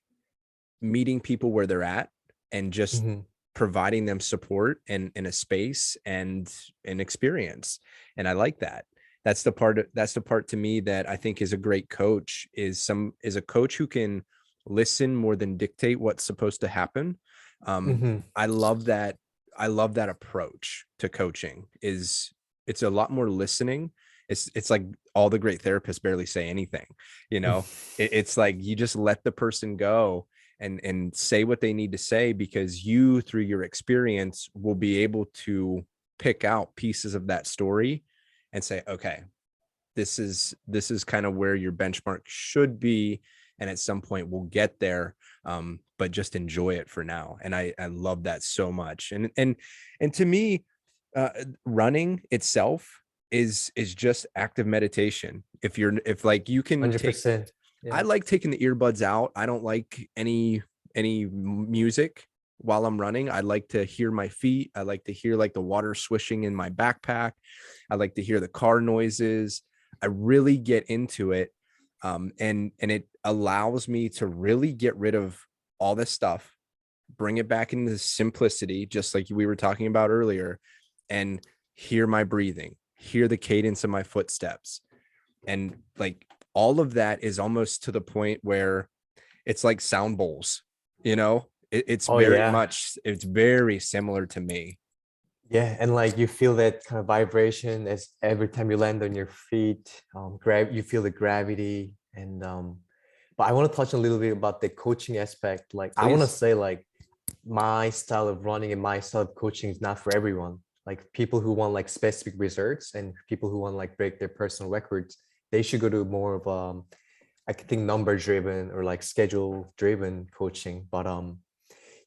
meeting people where they're at and just providing them support and a space and an experience. And I like that. That's the part to me that I think is a great coach, is a coach who can listen more than dictate what's supposed to happen. I love that. I love that approach to coaching. It's a lot more listening. It's like all the great therapists barely say anything, it's like you just let the person go and say what they need to say, because you, through your experience, will be able to pick out pieces of that story and say, okay, this is kind of where your benchmark should be. And at some point we'll get there. But just enjoy it for now. And I love that so much. And to me, running itself is just active meditation. If like you can 100%. I like taking the earbuds out. I don't like any music while I'm running. I like to hear my feet. I like to hear like the water swishing in my backpack. I like to hear the car noises. I really get into it. And it allows me to really get rid of all this stuff, bring it back into simplicity, just like we were talking about earlier, and hear my breathing, hear the cadence of my footsteps. And like all of that is almost to the point where it's like sound bowls, it's Oh very yeah. much, it's very similar to me. Yeah, and like you feel that kind of vibration as every time you land on your feet, you feel the gravity. And but I want to touch a little bit about the coaching aspect. Like I want to Please. say like my style of running and my style of coaching is not for everyone. Like people who want like specific results and people who want like break their personal records, they should go to more of I think number driven or like schedule driven coaching. But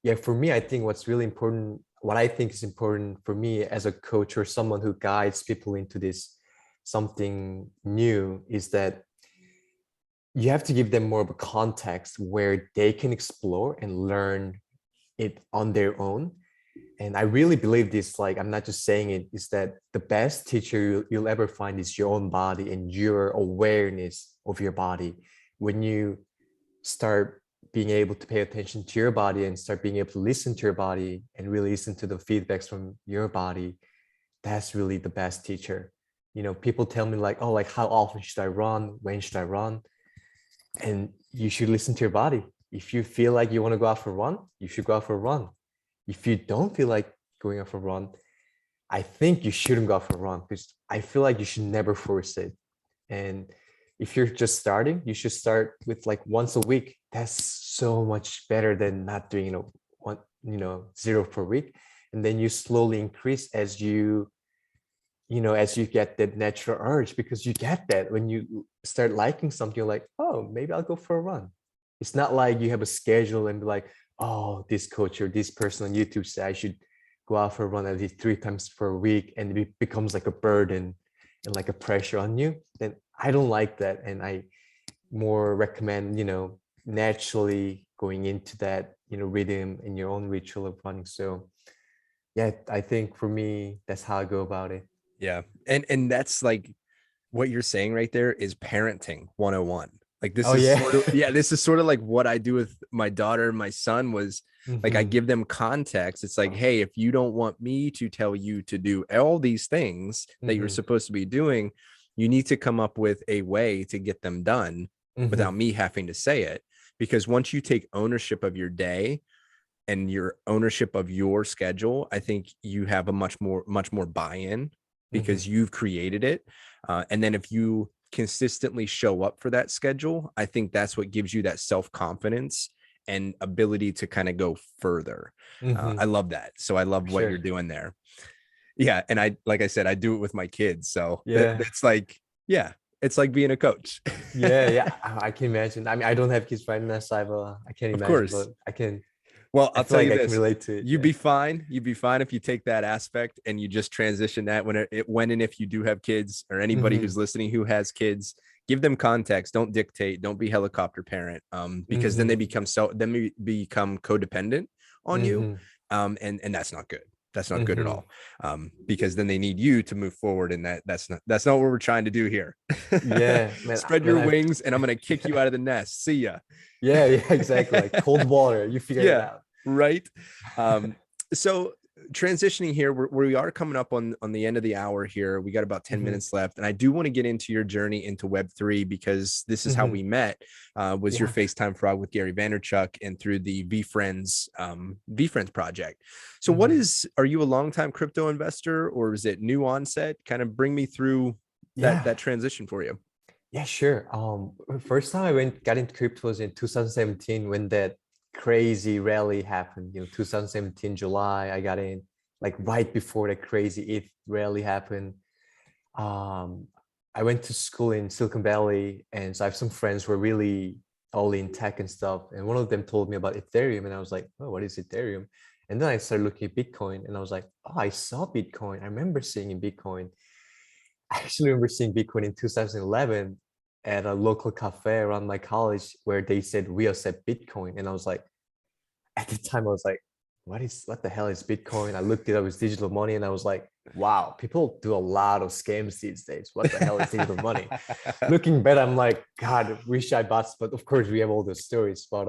yeah, for me, I think what I think is important for me as a coach or someone who guides people into this something new is that you have to give them more of a context where they can explore and learn it on their own. And I really believe this, like, I'm not just saying it, is that the best teacher you'll ever find is your own body and your awareness of your body. When you start being able to pay attention to your body and start being able to listen to your body and really listen to the feedbacks from your body, that's really the best teacher. People tell me like, oh, like how often should I run? When should I run? And you should listen to your body. If you feel like you want to go out for a run, you should go out for a run. If you don't feel like going out for a run, I think you shouldn't go out for a run, because I feel like you should never force it. And if you're just starting, you should start with like once a week. That's so much better than not doing, zero per week. And then you slowly increase as you get that natural urge, because you get that when you start liking something, you're like, oh, maybe I'll go for a run. It's not like you have a schedule and be like, oh, this coach or this person on YouTube said I should go out for a run at least 3 times per week, and it becomes like a burden and like a pressure on you. Then I don't like that. And I more recommend, naturally going into that, rhythm in your own ritual of running. So yeah, I think for me, that's how I go about it. Yeah. And that's like what you're saying right there is parenting 101. Like this Oh is yeah. sort of, yeah, this is sort of like what I do with my daughter and my son was like, I Mhm. give them context. It's like, hey, if you don't want me to tell you to do all these things that you're Mhm. supposed to be doing, you need to come up with a way to get them done without Mhm. me having to say it. Because once you take ownership of your day and your ownership of your schedule, I think you have a much more buy-in because Mhm. you've created it. And then if you consistently show up for that schedule, I think that's what gives you that self-confidence and ability to kind of go further. I Mhm. love that. So I love For what you're sure. doing there. Yeah. And like I said, I do it with my kids. So Yeah. that's like, yeah, it's like being a coach. Yeah. Yeah. I can imagine. I mean, I don't have kids right now, so I can't Of imagine, course. but I can. Well, I I'll feel tell like you I can this. relate to it. You'd Yeah. be fine. You'd be fine if you take that aspect and you just transition that when and if you do have kids, or anybody who's Mhm. listening who has kids, give them context. Don't dictate. Don't be helicopter parent. Because then Mhm. they become codependent on you. Mhm. And that's not good. That's not good at Mhm. all. Because then they need you to move forward. And that's not what we're trying to do here. Yeah, man. Spread Man, your wings and I'm going to kick you out of the nest. See ya. Yeah. Yeah. Exactly. Like cold water. You figure it Yeah, out. right. So transitioning here, we are coming up on the end of the hour here. We got about 10 Mhm. minutes left, and I do want to get into your journey into Web3 because this is how we Mhm. met. Was your Yeah. FaceTime frog with Gary Vaynerchuk and through the VFriends project. So Mhm. are you a longtime crypto investor or is it new onset? Kind of bring me through Yeah. that transition for you. Yeah, sure. First time I got into crypto was in 2017 when that crazy rally happened. 2017 July, I got in like right before the crazy ETH rally happened. Um, I went to school in Silicon Valley, and so I have some friends who were really all in tech and stuff. And one of them told me about Ethereum, and I was like, "Oh, what is Ethereum?" And then I started looking at Bitcoin, and I was like, "Oh, I saw Bitcoin. I remember seeing in Bitcoin." I actually remember seeing Bitcoin in 2011 at a local cafe around my college where they said we accept Bitcoin. And I was like, at the time, I was like, what the hell is Bitcoin? I looked it up, it's digital money, and I was like, wow, people do a lot of scams these days. What the hell is digital money? Looking back, I'm like, God, wish I bought, but of course we have all those stories. But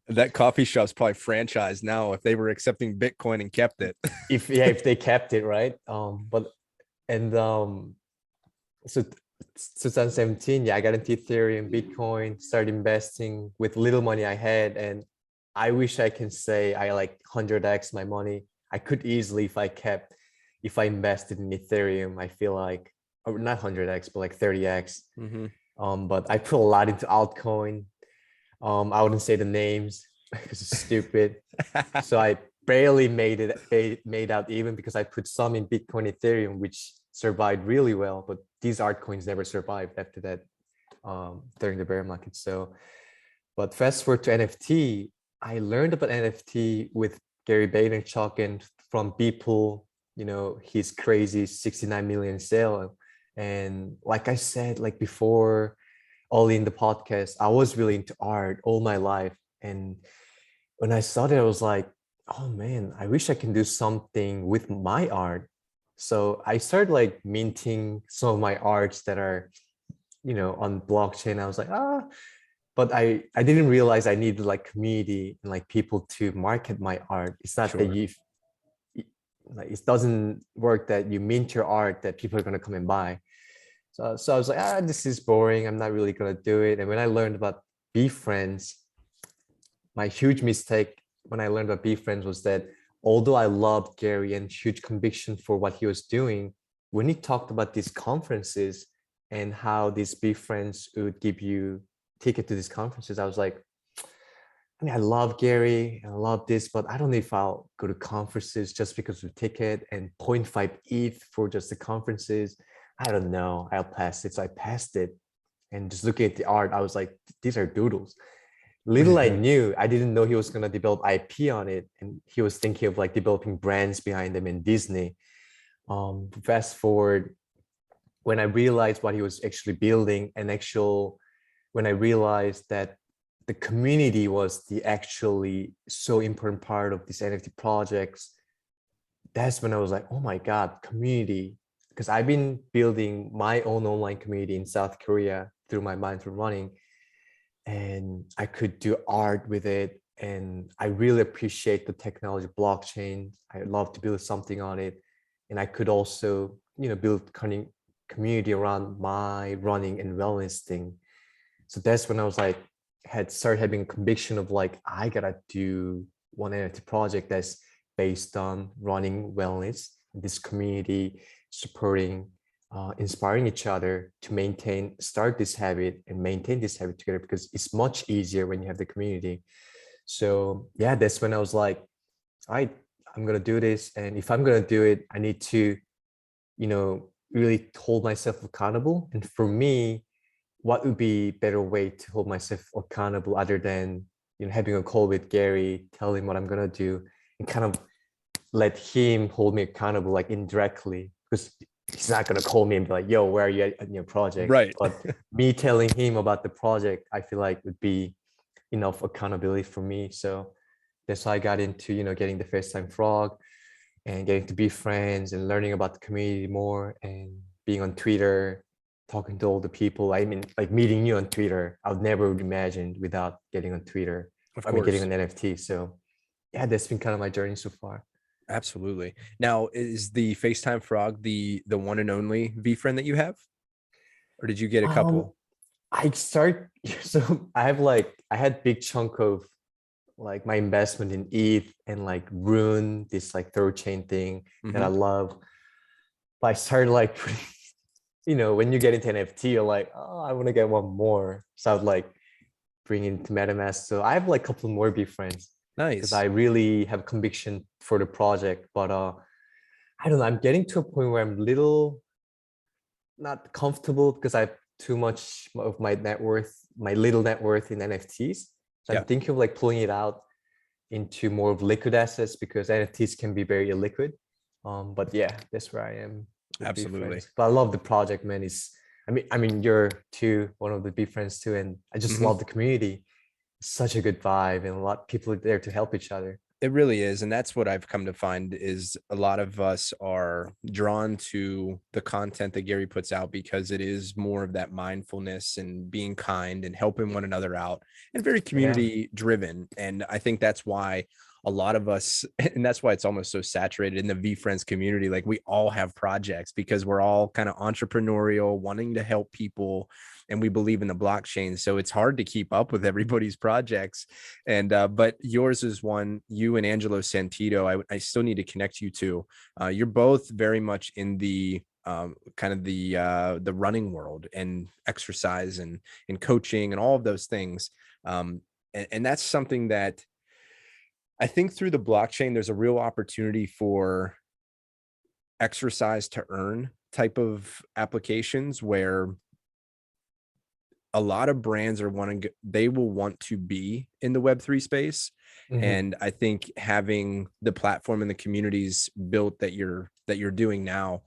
that coffee shop's probably franchised now if they were accepting Bitcoin and kept it. if they kept it, right? But and so 2017, yeah, I got into Ethereum, Bitcoin, started investing with little money I had, and I wish I can say I like 100x my money. I could easily if I invested in Ethereum, I feel like, or not 100x, but like 30x. But I put a lot into altcoin. I wouldn't say the names because it's stupid. So I barely made out even because I put some in Bitcoin, Ethereum, which survived really well, but these altcoins never survived after that during the bear market. So, but fast forward to NFT, I learned about NFT with Gary Vaynerchuk and from Beeple, you know, his crazy 69 million sale. And like I said, like before, all in the podcast, I was really into art all my life. And when I saw that, I was like, oh man, I wish I can do something with my art. So I started like minting some of my arts that are, you know, on blockchain. I was like, but I didn't realize I needed like community and like people to market my art. It's not that like it doesn't work that you mint your art that people are gonna come and buy. So I was like, this is boring. I'm not really gonna do it. And when I learned about Be Friends, my huge mistake when I learned about Be Friends was that although I loved Gary and huge conviction for what he was doing, when he talked about these conferences and how these Be Friends would give you ticket to these conferences, I was like, I mean, I love Gary and I love this, but I don't know if I'll go to conferences just because of the ticket and 0.5 ETH for just the conferences. I don't know. I'll pass it. So I passed it. And just looking at the art, I was like, these are doodles. Little I knew, I didn't know he was going to develop IP on it. And he was thinking of like developing brands behind them in Disney. Fast forward, when I realized what he was actually building when I realized that the community was the actually so important part of these NFT projects, that's when I was like, oh my God, community. Because I've been building my own online community in South Korea through my mindful running, and I could do art with it. And I really appreciate the technology blockchain. I love to build something on it. And I could also, you know, build community around my running and wellness thing. So that's when I was like, had started having a conviction of like, I gotta do one NFT project that's based on running wellness, this community supporting, inspiring each other to start this habit and maintain this habit together, because it's much easier when you have the community. So yeah, that's when I was like, all right, I'm gonna do this. And if I'm gonna do it, I need to, you know, really hold myself accountable. And for me, what would be better way to hold myself accountable other than, you know, having a call with Gary, tell him what I'm gonna do, and kind of let him hold me accountable, like indirectly, because he's not gonna call me and be like, "Yo, where are you at your project?" Right. But me telling him about the project, I feel like would be enough accountability for me. So that's how I got into, you know, getting the first time frog and getting to be friends and learning about the community more and being on Twitter, talking to all the people. I mean, like meeting you on Twitter, I would never have imagined without getting on Twitter. Getting an NFT. So yeah, that's been kind of my journey so far. Absolutely. Now, is the FaceTime Frog the one and only V friend that you have, or did you get a couple? So I had big chunk of like my investment in ETH and like Rune, this like third chain thing that I love. But I started like you know, when you get into NFT, you're like, oh, I want to get one more. So I would like bring it to MetaMask. So I have like a couple more B friends. Nice. Because I really have conviction for the project. But I don't know, I'm getting to a point where I'm little not comfortable because I have too much of my net worth, my little net worth in NFTs. So I'm thinking of like pulling it out into more of liquid assets, because NFTs can be very illiquid. But yeah, that's where I am. Absolutely. But I love the project, man. I mean, you're one of the Be Friends too, and I just love the community. Such a good vibe, and a lot of people are there to help each other. It really is. And that's what I've come to find is a lot of us are drawn to the content that Gary puts out because it is more of that mindfulness and being kind and helping one another out and very Yeah. community driven. And I think that's why a lot of us, and that's why it's almost so saturated in the VFriends community. Like we all have projects because we're all kind of entrepreneurial, wanting to help people, and we believe in the blockchain. So it's hard to keep up with everybody's projects. And but yours is one. You and Angelo Santito, I still need to connect you to. You're both very much in the kind of the running world and exercise and coaching and all of those things. And that's something that I think through the blockchain, there's a real opportunity for exercise to earn type of applications where a lot of brands are they will want to be in the Web3 space. Mhm. And I think having the platform and the communities built that you're doing now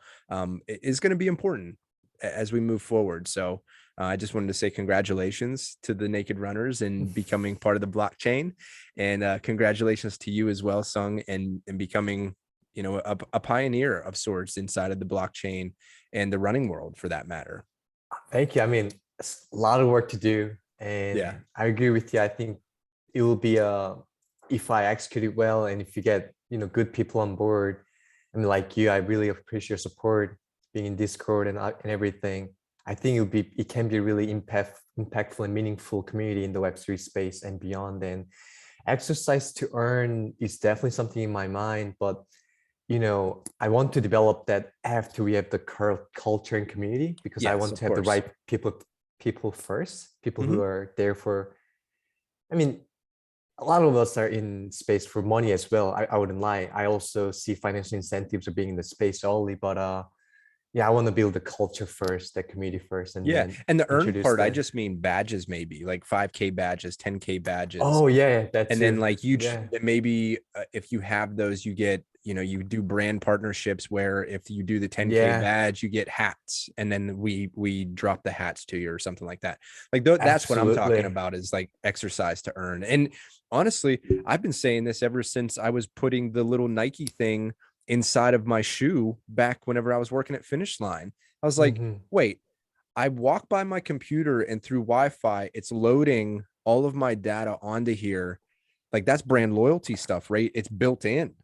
is going to be important as we move forward. So I just wanted to say congratulations to the Naked Runners and becoming part of the blockchain, and congratulations to you as well, Sung, and becoming, you know, a pioneer of sorts inside of the blockchain and the running world for that matter. Thank you. I mean, it's a lot of work to do, and Yeah. I agree with you. I think it will be if I execute it well, and if you get, you know, good people on board. I mean, like you, I really appreciate your support, being in Discord and everything. I think it can be really impactful and meaningful community in the Web3 space and beyond. And exercise to earn is definitely something in my mind, but you know, I want to develop that after we have the culture and community, because I Yes, want of to have the course. right people first, people who Mhm. are there for, I mean, a lot of us are in space for money as well. I wouldn't lie. I also see financial incentives of being in the space only, but yeah, I want to build the culture first, the community first, and Yeah. then And the earn introduce part, I the, just mean badges, maybe like 5K badges, 10K badges. oh yeah, that And then too. like you Yeah. maybe if you have those, you get, you know, you do brand partnerships where if you do the 10K Yeah, badge, you get hats, and then we drop the hats to you or something like that. Like that's what I'm talking absolutely. about, is like exercise to earn. And honestly, I've been saying this ever since I was putting the little Nike thing inside of my shoe back whenever I was working at Finish Line. I was like, Mhm. wait, I walk by my computer and through Wi-Fi, it's loading all of my data onto here. Like that's brand loyalty stuff, right? It's built in.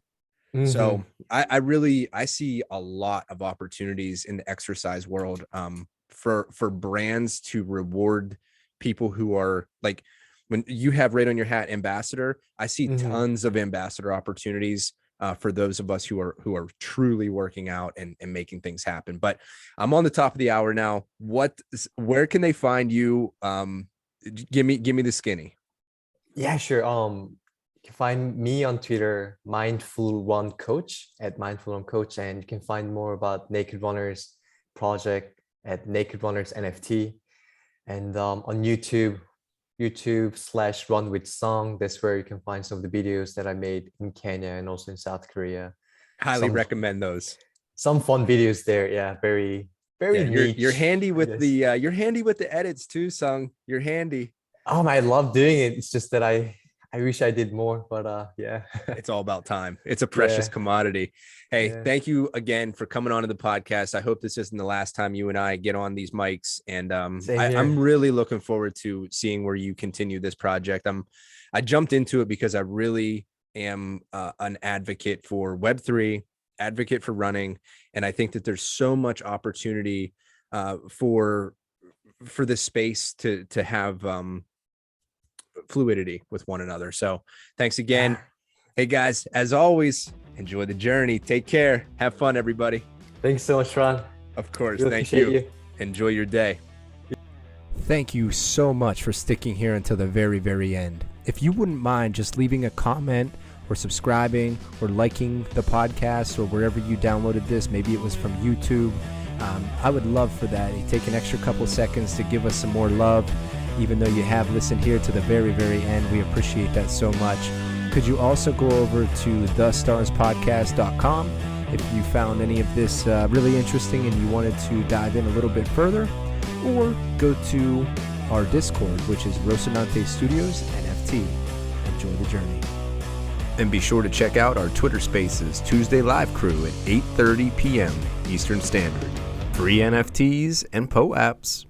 So Mhm. I see a lot of opportunities in the exercise world for brands to reward people who are like, when you have right on your hat ambassador, I see Mhm. tons of ambassador opportunities for those of us who are truly working out and making things happen. But I'm on the top of the hour now. Where can they find you? Give me the skinny. Yeah, sure. You can find me on Twitter, Mindful Run Coach, at Mindful Run Coach, and you can find more about Naked Runners project at Naked Runners NFT, and on YouTube, YouTube/Run with Song. That's where you can find some of the videos that I made in Kenya and also in South Korea. Highly Some recommend those. some fun videos there. Yeah, very Yeah, you're niche, handy I with guess. the edits too, Sung. You're handy. I love doing it. It's just that I wish I did more, but yeah. It's all about time. It's a precious Yeah, commodity. Hey, yeah. thank you again for coming on to the podcast. I hope this isn't the last time you and I get on these mics. And Same I'm here. really looking forward to seeing where you continue this project. I jumped into it because I really am an advocate for Web3, advocate for running, and I think that there's so much opportunity for this space to have fluidity with one another. So thanks again. Yeah. Hey guys, as always, enjoy the journey. Take care. Have fun, everybody. Thanks so much, Ron. Of course. Really Thank appreciate you. you. Enjoy your day. Thank you so much for sticking here until the very, very end. If you wouldn't mind just leaving a comment or subscribing or liking the podcast or wherever you downloaded this, maybe it was from YouTube, I would love for that. You take an extra couple seconds to give us some more love. Even though you have listened here to the very, very end, we appreciate that so much. Could you also go over to thestarspodcast.com if you found any of this really interesting and you wanted to dive in a little bit further, or go to our Discord, which is Rocinante Studios NFT. Enjoy the journey. And be sure to check out our Twitter Spaces Tuesday live crew at 8:30 p.m. Eastern Standard. Free NFTs and PO apps.